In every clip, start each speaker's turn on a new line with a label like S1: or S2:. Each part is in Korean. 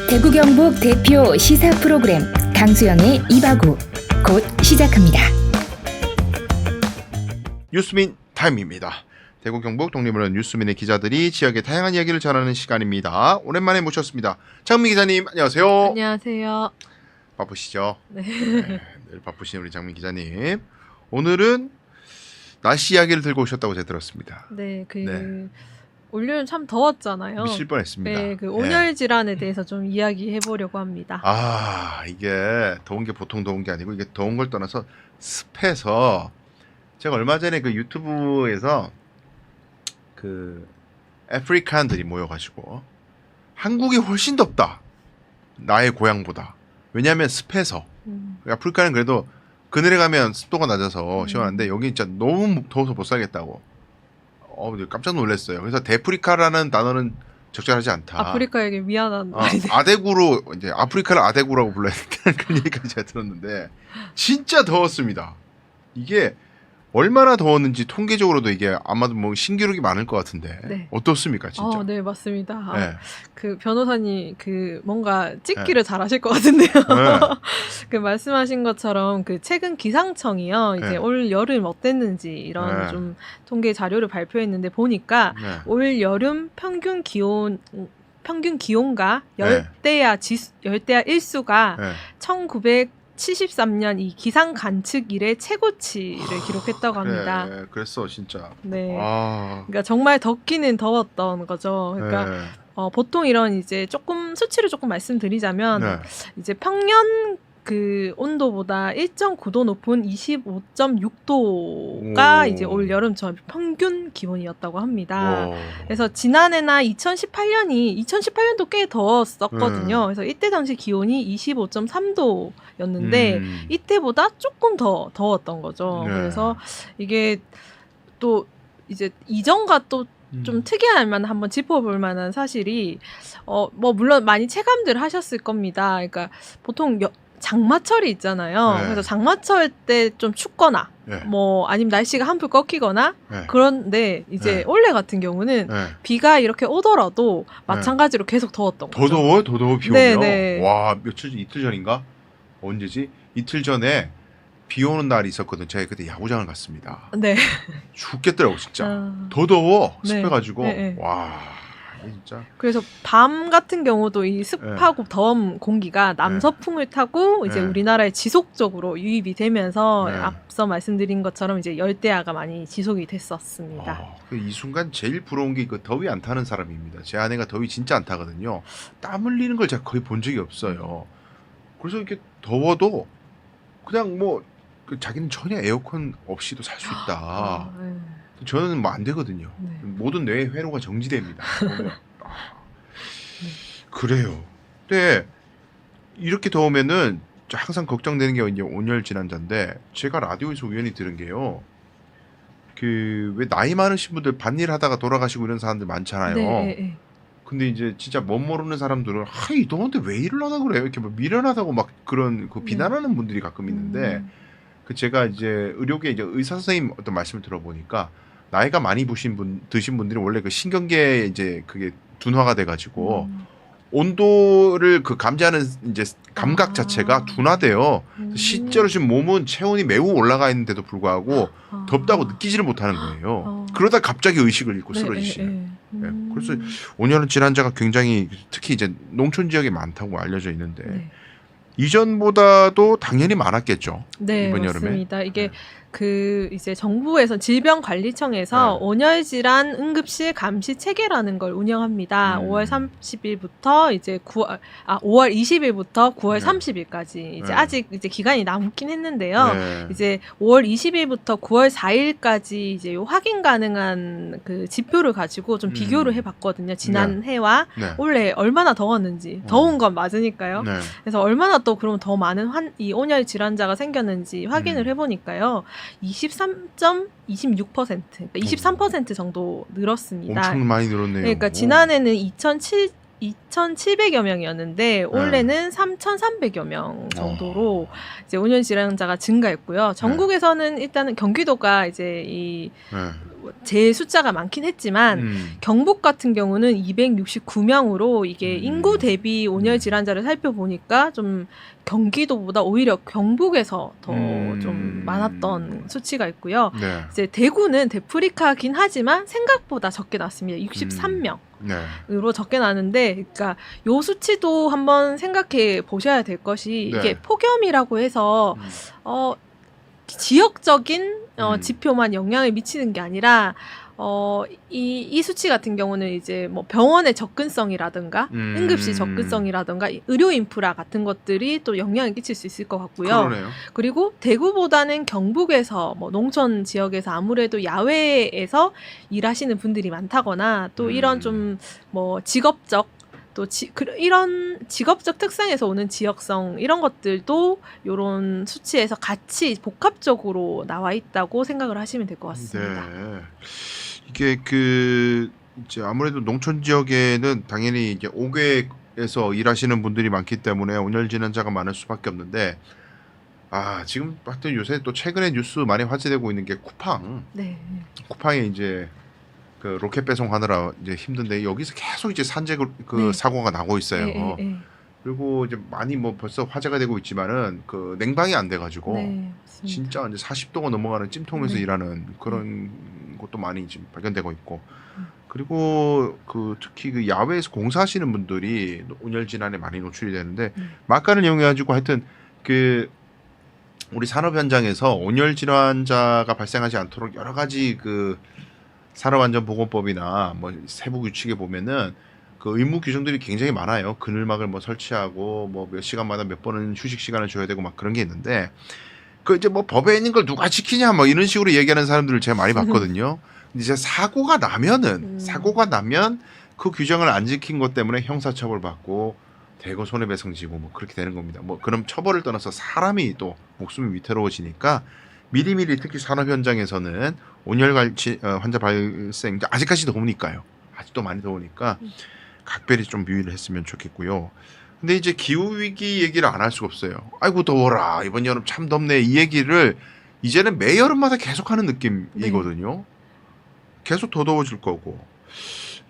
S1: 대구 경북 대표 시사 프로그램 강수영의 이바구 곧 시작합니다.
S2: 뉴스민 타임입니다. 대구 경북 독립언론 뉴스민의 기자들이 지역의 다양한 이야기를 전하는 시간입니다. 오랜만에 모셨습니다. 장민 기자님 안녕하세요.
S3: 안녕하세요.
S2: 바쁘시죠?
S3: 네.
S2: 늘 바쁘신 우리 장민 기자님. 오늘은 날씨 이야기를 들고 오셨다고 제가 들었습니다.
S3: 네, 올여름 참 더웠잖아요.
S2: 미칠 뻔했습니다.
S3: 네, 온열 질환에 대해서 좀 이야기해 보려고 합니다.
S2: 이게 더운 게 보통 더운 게 아니고 이게 더운 걸 떠나서 습해서 제가 얼마 전에 그 유튜브에서 그 아프리카인들이 모여가지고 한국이 훨씬 덥다. 나의 고향보다. 왜냐하면 습해서. 아프리카는 그래도 그늘에 가면 습도가 낮아서 시원한데 여기 진짜 너무 더워서 못 살겠다고. 깜짝 놀랐어요. 그래서 데프리카라는 단어는 적절하지 않다.
S3: 아프리카에게 미안한 말이네.
S2: 아데구로 이제 아프리카를 아데구라고 불러야 된다는 그런 얘기까지 제가 들었는데 진짜 더웠습니다. 이게 얼마나 더웠는지 통계적으로도 이게 아마도 뭐 신기록이 많을 것 같은데
S3: 네.
S2: 어떻습니까, 진짜?
S3: 네, 맞습니다.
S2: 네.
S3: 그 변호사님 뭔가 찍기를 잘하실 것 같은데요.
S2: 네.
S3: 말씀하신 것처럼 최근 기상청이요 이제
S2: 네.
S3: 올 여름 어땠는지 이런
S2: 네.
S3: 좀 통계 자료를 발표했는데 보니까
S2: 네.
S3: 올 여름 평균 기온과
S2: 네.
S3: 열대야 일수가
S2: 네.
S3: 1973년 이 기상 관측 이래 최고치를 기록했다고 합니다.
S2: 그래, 그랬어 진짜.
S3: 네.
S2: 아,
S3: 그러니까 정말 덥기는 더웠던 거죠. 그러니까
S2: 네.
S3: 보통 이런 이제 수치를 조금 말씀드리자면
S2: 네.
S3: 이제 평년 온도보다 1.9도 높은 25.6도가
S2: 오.
S3: 이제 올 여름 전 평균 기온이었다고 합니다.
S2: 오.
S3: 그래서 지난해나 2018년도 꽤 더웠었거든요. 그래서 이때 당시 기온이 25.3도였는데 이때보다 조금 더 더웠던 거죠.
S2: 네.
S3: 그래서 이게 또 이제 이전과 또 좀 특이할 만한 한번 짚어볼 만한 사실이 물론 많이 체감들 하셨을 겁니다. 그러니까 보통 장마철이 있잖아요.
S2: 네.
S3: 그래서 장마철 때 좀 춥거나
S2: 네.
S3: 아니면 날씨가 한풀 꺾이거나
S2: 네.
S3: 그런데 이제
S2: 네.
S3: 올해 같은 경우는
S2: 네.
S3: 비가 이렇게 오더라도 마찬가지로 계속 더웠던
S2: 더
S3: 거죠.
S2: 더워? 더 더워 비
S3: 네,
S2: 오면?
S3: 네.
S2: 와, 이틀 전인가? 언제지? 이틀 전에 비 오는 날이 있었거든. 제가 그때 야구장을 갔습니다.
S3: 네.
S2: 죽겠더라고 진짜.
S3: 아.
S2: 더 더워.
S3: 네.
S2: 습해가지고.
S3: 네, 네.
S2: 와, 이게 진짜.
S3: 그래서 밤 같은 경우도 이 습하고 더운 공기가 남서풍을 타고 이제
S2: 네.
S3: 우리나라에 지속적으로 유입이 되면서
S2: 네.
S3: 앞서 말씀드린 것처럼 이제 열대야가 많이 지속이 됐었습니다.
S2: 이 순간 제일 부러운 게 그 더위 안 타는 사람입니다. 제 아내가 더위 진짜 안 타거든요. 땀 흘리는 걸 제가 거의 본 적이 없어요. 그래서 이렇게 더워도 그냥 자기는 전혀 에어컨 없이도 살 수 있다.
S3: 네.
S2: 저는 안 되거든요.
S3: 네.
S2: 모든 뇌의 회로가 정지됩니다. 그래요. 근데 이렇게 더우면은 항상 걱정되는 게 이제 온열 질환자인데 제가 라디오에서 우연히 들은 게요. 왜 나이 많으신 분들 밭일 하다가 돌아가시고 이런 사람들 많잖아요.
S3: 네.
S2: 근데 이제 진짜 멋 모르는 사람들은 이 더운데 왜 일을 그래요? 이렇게 미련하다고 막 그런 비난하는 분들이 가끔 있는데 제가 이제 의료계 이제 의사 선생님 어떤 말씀을 들어보니까 나이가 많이 드신 분들이 원래 그 신경계에 이제 그게 둔화가 돼가지고 온도를 감지하는 이제 감각 자체가 둔화돼요. 실제로 지금 몸은 체온이 매우 올라가 있는데도 불구하고 덥다고 느끼지를 못하는 거예요. 그러다 갑자기 의식을 잃고 쓰러지시는. 네. 그래서 온열 질환자가 굉장히 특히 이제 농촌 지역에 많다고 알려져 있는데
S3: 네.
S2: 이전보다도 당연히 많았겠죠.
S3: 네,
S2: 이번 여름에.
S3: 맞습니다. 이게 이제 정부에서 질병관리청에서
S2: 네.
S3: 온열질환 응급실 감시 체계라는 걸 운영합니다. 5월 30일부터 이제 5월 20일부터 9월
S2: 네.
S3: 30일까지 이제
S2: 네.
S3: 아직 이제 기간이 남긴 했는데요.
S2: 네.
S3: 이제 5월 20일부터 9월 4일까지 이제 확인 가능한 지표를 가지고 좀 비교를 해봤거든요. 지난 해와
S2: 네.
S3: 올해 얼마나 더웠는지. 더운 건 맞으니까요.
S2: 네.
S3: 그래서 얼마나 또 그러면 더 많은 이 온열 질환자가 생겼는지 확인을 해보니까요. 23.26%, 그러니까 23% 정도 늘었습니다.
S2: 엄청 많이 늘었네요.
S3: 그러니까 지난해는 2,700여 명이었는데 올해는 3,300여 명 정도로 이제 온열 질환자가 증가했고요. 전국에서는 일단은 경기도가 이제 제일 숫자가 많긴 했지만 경북 같은 경우는 269명으로 이게 인구 대비 온열 질환자를 살펴보니까 좀 경기도보다 오히려 경북에서 더 좀 많았던 수치가 있고요.
S2: 네.
S3: 이제 대구는 데프리카긴 하지만 생각보다 적게 나왔습니다. 63명.
S2: 네.
S3: 으로 적게 나는데, 그러니까 요 수치도 한번 생각해 보셔야 될 것이
S2: 네.
S3: 이게 폭염이라고 해서 지역적인 지표만 영향을 미치는 게 아니라 이 수치 같은 경우는 이제 뭐 병원의 접근성이라든가 응급실 접근성이라든가 의료 인프라 같은 것들이 또 영향을 끼칠 수 있을 것 같고요.
S2: 그러네요.
S3: 그리고 대구보다는 경북에서 뭐 농촌 지역에서 아무래도 야외에서 일하시는 분들이 많다거나 또 이런 좀 뭐 직업적 또 이런 직업적 특성에서 오는 지역성 이런 것들도 이런 수치에서 같이 복합적으로 나와 있다고 생각을 하시면 될 것 같습니다.
S2: 네. 이게 이제 아무래도 농촌 지역에는 당연히 이제 옥외에서 일하시는 분들이 많기 때문에 온열 질환자가 많을 수밖에 없는데 지금 봤더니 요새 또 최근에 뉴스 많이 화제되고 있는 게 쿠팡.
S3: 네.
S2: 쿠팡에 이제 그 로켓 배송하느라 이제 힘든데 여기서 계속 이제 산재
S3: 네.
S2: 사고가 나고 있어요.
S3: 네.
S2: 그리고 이제 많이 뭐 벌써 화제가 되고 있지만은 그 냉방이 안 돼가지고
S3: 네, 맞습니다.
S2: 진짜 이제 40도가 넘어가는 찜통에서
S3: 네.
S2: 일하는 그런 것도 많이 지금 발견되고 있고 그리고 특히 그 야외에서 공사하시는 분들이 온열 질환에 많이 노출이 되는데 막간을 이용해가지고 하여튼 우리 산업 현장에서 온열 질환자가 발생하지 않도록 여러 가지 산업안전보건법이나 뭐 세부 규칙에 보면은 그 의무 규정들이 굉장히 많아요. 그늘막을 뭐 설치하고 뭐 몇 시간마다 몇 번은 휴식 시간을 줘야 되고 막 그런 게 있는데 이제 뭐 법에 있는 걸 누가 지키냐 뭐 이런 식으로 얘기하는 사람들을 제가 많이 봤거든요. 근데 이제 사고가 나면 그 규정을 안 지킨 것 때문에 형사처벌 받고 대거 손해배상 지고 뭐 그렇게 되는 겁니다. 뭐 그럼 처벌을 떠나서 사람이 또 목숨이 위태로워지니까 미리미리 특히 산업 현장에서는 온열 환자 발생 아직까지 더우니까요. 아직도 많이 더우니까 각별히 좀 유의를 했으면 좋겠고요. 근데 이제 기후 위기 얘기를 안 할 수가 없어요. 아이고 더워라 이번 여름 참 덥네 이 얘기를 이제는 매 여름마다 계속하는 느낌이거든요. 계속 더 더워질 거고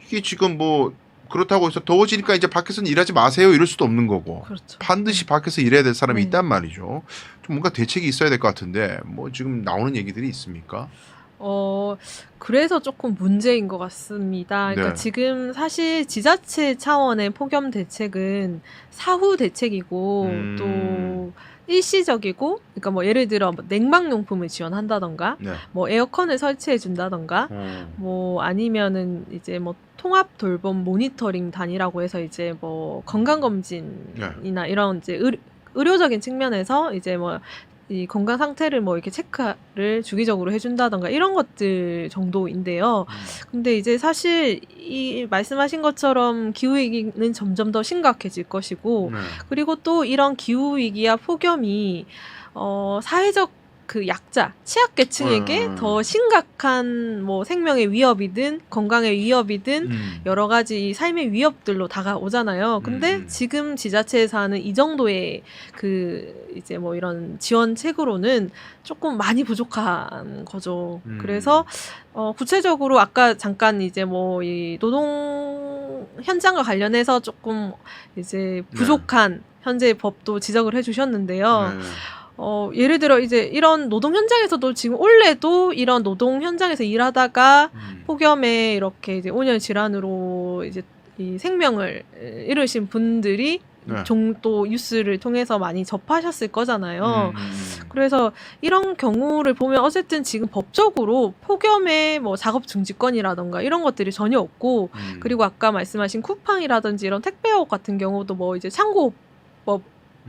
S2: 이게 지금 뭐 그렇다고 해서 더워지니까 이제 밖에서는 일하지 마세요 이럴 수도 없는 거고
S3: 그렇죠.
S2: 반드시 밖에서 일해야 될 사람이
S3: 네.
S2: 있단 말이죠. 좀 뭔가 대책이 있어야 될 것 같은데 뭐 지금 나오는 얘기들이 있습니까?
S3: 그래서 조금 문제인 것 같습니다. 그러니까
S2: 네.
S3: 지금 사실 지자체 차원의 폭염 대책은 사후 대책이고 또 일시적이고, 그러니까 뭐 예를 들어 뭐 냉방용품을 지원한다던가,
S2: 네.
S3: 뭐 에어컨을 설치해 준다던가, 뭐 아니면은 이제 뭐 통합 돌봄 모니터링 단이라고 해서 이제 뭐 건강 검진이나 이런 이제 의료적인 측면에서 이제 뭐 이 건강 상태를 뭐 이렇게 체크를 주기적으로 해준다던가 이런 것들 정도인데요. 근데 이제 사실 이 말씀하신 것처럼 기후 위기는 점점 더 심각해질 것이고, 그리고 또 이런 기후 위기와 폭염이 사회적 그 약자, 취약계층에게 더 심각한 뭐 생명의 위협이든 건강의 위협이든 여러 가지 삶의 위협들로 다가오잖아요. 근데 지금 지자체에서 하는 이 정도의 이제 뭐 이런 지원책으로는 조금 많이 부족한 거죠. 그래서 구체적으로 아까 잠깐 이제 뭐 이 노동 현장과 관련해서 조금 이제 부족한 현재 법도 지적을 해주셨는데요. 예를 들어 이제 이런 노동 현장에서도 지금 올해도 이런 노동 현장에서 일하다가 폭염에 이렇게 이제 온열 질환으로 이제 이 생명을 잃으신 분들이 또 뉴스를 통해서 많이 접하셨을 거잖아요. 그래서 이런 경우를 보면 어쨌든 지금 법적으로 폭염에 뭐 작업 중지권이라던가 이런 것들이 전혀 없고, 그리고 아까 말씀하신 쿠팡이라든지 이런 택배업 같은 경우도 뭐 이제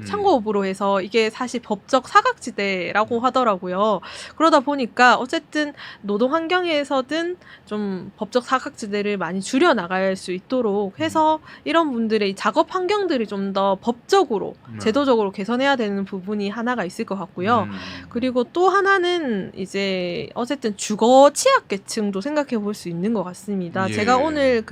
S3: 창고업으로 해서 이게 사실 법적 사각지대라고 하더라고요. 그러다 보니까 어쨌든 노동 환경에서든 좀 법적 사각지대를 많이 줄여 나갈 수 있도록 해서 이런 분들의 작업 환경들이 좀 더 법적으로 제도적으로 개선해야 되는 부분이 하나가 있을 것 같고요. 그리고 또 하나는 이제 어쨌든 주거 취약계층도 생각해 볼 수 있는 것 같습니다.
S2: 예.
S3: 제가 오늘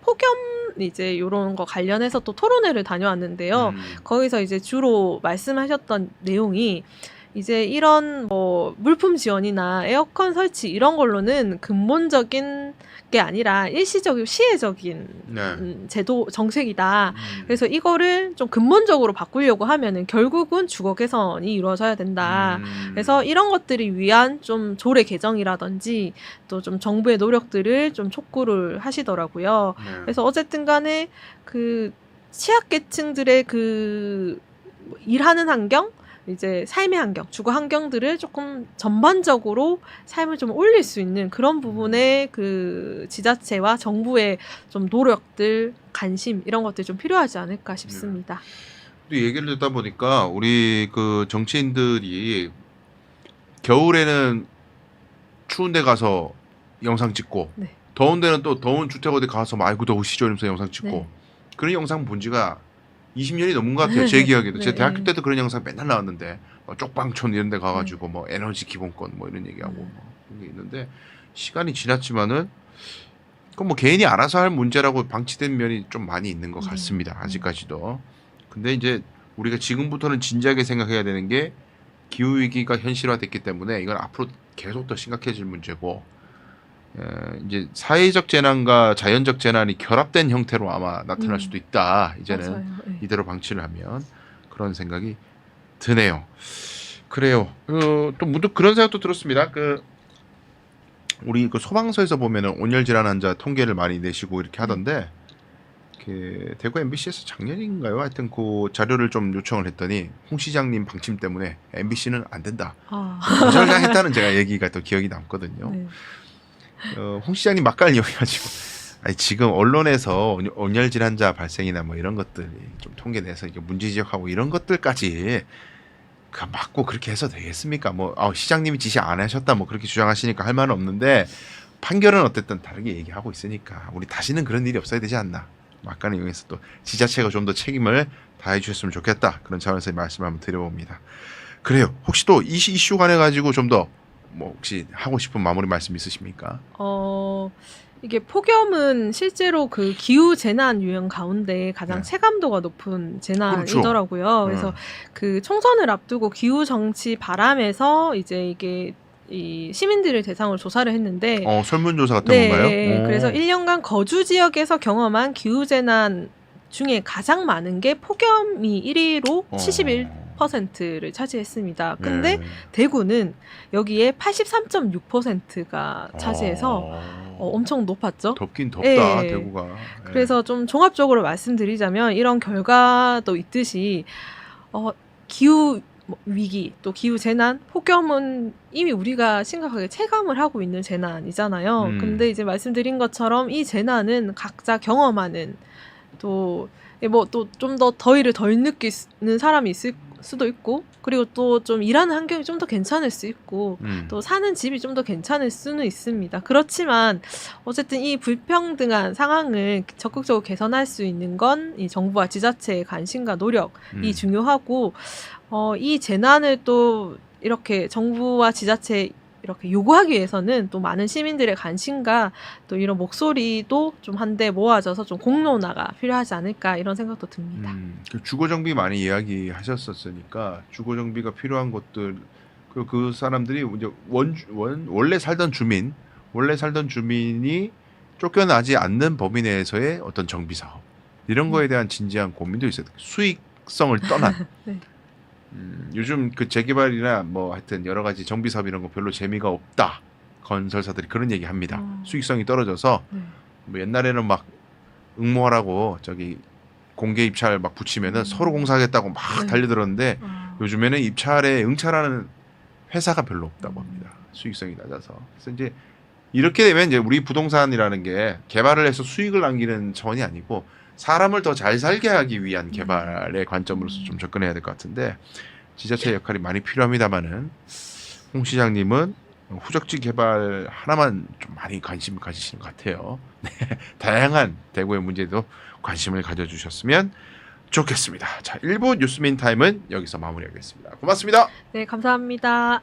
S3: 폭염 이제 이런 거 관련해서 또 토론회를 다녀왔는데요. 거기서 이제 주로 말씀하셨던 내용이 이제 이런 뭐 물품 지원이나 에어컨 설치 이런 걸로는 근본적인 게 아니라 일시적이고 시혜적인
S2: 네.
S3: 제도 정책이다. 그래서 이거를 좀 근본적으로 바꾸려고 하면은 결국은 주거 개선이 이루어져야 된다. 그래서 이런 것들이 위한 좀 조례 개정이라든지 또 좀 정부의 노력들을 좀 촉구를 하시더라고요.
S2: 네.
S3: 그래서 어쨌든 간에 그 취약계층들의 그 일하는 환경, 이제 삶의 환경, 주거 환경들을 조금 전반적으로 삶을 좀 올릴 수 있는 그런 부분에 그 지자체와 정부의 좀 노력들, 관심 이런 것들이 좀 필요하지 않을까 싶습니다.
S2: 또 얘기를 듣다 보니까 우리 그 정치인들이 겨울에는 추운 데 가서 영상 찍고
S3: 네.
S2: 더운 데는 또 더운 주택 어디 가서 막 아이고 더우시죠 이러면서 영상 찍고
S3: 네.
S2: 그런 영상 본 지가 20년이 넘은 것 같아요. 제 기억에도.
S3: 네.
S2: 제가 대학교 때도 그런 영상 맨날 나왔는데 쪽방촌 이런 데 가가지고 뭐 에너지 기본권 뭐 이런 얘기하고 뭐 그런 게 있는데 시간이 지났지만은 그건 뭐 개인이 알아서 할 문제라고 방치된 면이 좀 많이 있는 것 같습니다. 아직까지도. 근데 이제 우리가 지금부터는 진지하게 생각해야 되는 게 기후위기가 현실화됐기 때문에 이건 앞으로 계속 더 심각해질 문제고 이제 사회적 재난과 자연적 재난이 결합된 형태로 아마 나타날 수도 있다. 이제는
S3: 맞아요. 네.
S2: 이대로 방치를 하면 그런 생각이 드네요. 그래요. 또 문득 그런 생각도 들었습니다. 우리 그 소방서에서 보면은 온열 질환 환자 통계를 많이 내시고 이렇게 하던데 그 대구 MBC에서 작년인가요? 하여튼 그 자료를 좀 요청을 했더니 홍 시장님 방침 때문에 MBC는 안 된다. 거절당했다는 제가 얘기가 또 기억이 남거든요.
S3: 네.
S2: 홍 시장님 막간을 이용해가지고 아니, 지금 언론에서 온열 질환자 발생이나 뭐 이런 것들 좀 통계 내서 이게 문제 지적하고 이런 것들까지 그 맞고 그렇게 해서 되겠습니까? 뭐 시장님이 지시 안 하셨다 뭐 그렇게 주장하시니까 할 말은 없는데 판결은 어쨌든 다르게 얘기하고 있으니까 우리 다시는 그런 일이 없어야 되지 않나. 막간을 이용해서 또 지자체가 좀 더 책임을 다해 주셨으면 좋겠다. 그런 차원에서 말씀을 한번 드려봅니다. 그래요. 혹시 또 이 이슈 관해 가지고 좀 더 뭐 혹시 하고 싶은 마무리 말씀 있으십니까?
S3: 이게 폭염은 실제로 그 기후 재난 유형 가운데 가장
S2: 네.
S3: 체감도가 높은 재난이더라고요. 그래서 그 총선을 앞두고 기후 정치 바람에서 이제 이게 이 시민들을 대상으로 조사를 했는데
S2: 설문조사 같은
S3: 네,
S2: 건가요?
S3: 그래서 1년간 거주 지역에서 경험한 기후 재난 중에 가장 많은 게 폭염이 1위로 71%를 차지했습니다. 근데 대구는 여기에 83.6%가 차지해서 엄청 높았죠.
S2: 덥긴 덥다.
S3: 네.
S2: 대구가.
S3: 그래서 좀 종합적으로 말씀드리자면 이런 결과도 있듯이 기후 위기 또 기후 재난 폭염은 이미 우리가 심각하게 체감을 하고 있는 재난이잖아요. 근데 이제 말씀드린 것처럼 이 재난은 각자 경험하는 또 뭐 또 좀 더 더위를 덜 느끼는 사람이 있을 수도 있고 그리고 또 좀 일하는 환경이 좀 더 괜찮을 수 있고 또 사는 집이 좀 더 괜찮을 수는 있습니다. 그렇지만 어쨌든 이 불평등한 상황을 적극적으로 개선할 수 있는 건 이 정부와 지자체의 관심과 노력이 중요하고 이 재난을 또 이렇게 정부와 지자체 이렇게 요구하기 위해서는 또 많은 시민들의 관심과 또 이런 목소리도 좀 한데 모아져서 좀 공론화가 필요하지 않을까 이런 생각도 듭니다.
S2: 주거 정비 많이 이야기하셨었으니까 주거 정비가 필요한 것들 그 사람들이 이제 원래 살던 주민이 쫓겨나지 않는 범위 내에서의 어떤 정비 사업 이런 거에 대한 진지한 고민도 있어요. 수익성을 떠난.
S3: 네.
S2: 요즘 그 재개발이나 뭐 하여튼 여러 가지 정비 사업 이런 거 별로 재미가 없다. 건설사들이 그런 얘기 합니다. 수익성이 떨어져서 뭐 옛날에는 막 응모하라고 저기 공개 입찰 막 붙이면은 서로 공사하겠다고 막 달려들었는데 요즘에는 입찰에 응찰하는 회사가 별로 없다고 합니다. 수익성이 낮아서. 그래서 이제 이렇게 되면 이제 우리 부동산이라는 게 개발을 해서 수익을 남기는 차원이 아니고 사람을 더 잘 살게 하기 위한 개발의 관점으로서 좀 접근해야 될 것 같은데 지자체의 역할이 많이 필요합니다만은 홍 시장님은 후적지 개발 하나만 좀 많이 관심을 가지시는 것 같아요. 네, 다양한 대구의 문제도 관심을 가져주셨으면 좋겠습니다. 자, 1부 뉴스민 타임은 여기서 마무리하겠습니다. 고맙습니다.
S3: 네, 감사합니다.